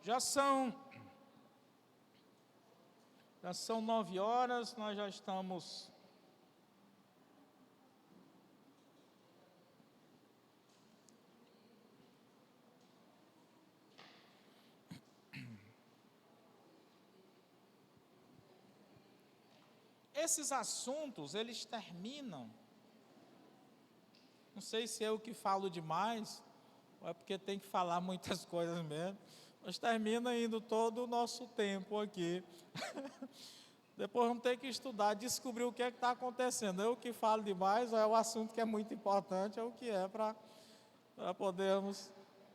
Já são 9 horas, nós já estamos... Esses assuntos, eles terminam, não sei se é eu que falo demais, ou é porque tem que falar muitas coisas mesmo, mas termina indo todo o nosso tempo aqui. Depois vamos ter que estudar, descobrir o que é que está acontecendo. Eu que falo demais, ou é o assunto que é muito importante, é o que é para podermos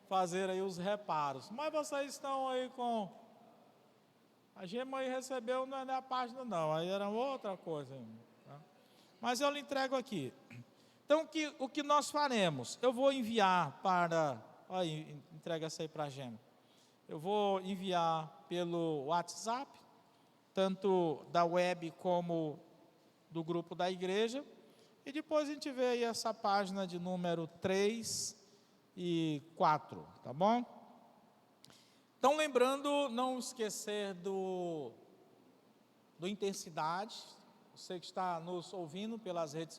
fazer aí os reparos. Mas vocês estão aí com... A Gema aí recebeu, não é na página não, aí era outra coisa. Tá? Mas eu lhe entrego aqui. Então, o que nós faremos? Eu vou enviar para... Aí, entrega essa aí para a Gema. Eu vou enviar pelo WhatsApp, tanto da web como do grupo da igreja, e depois a gente vê aí essa página de número 3 e 4, tá bom? Então, lembrando, não esquecer do Intensidade, você que está nos ouvindo pelas redes sociais,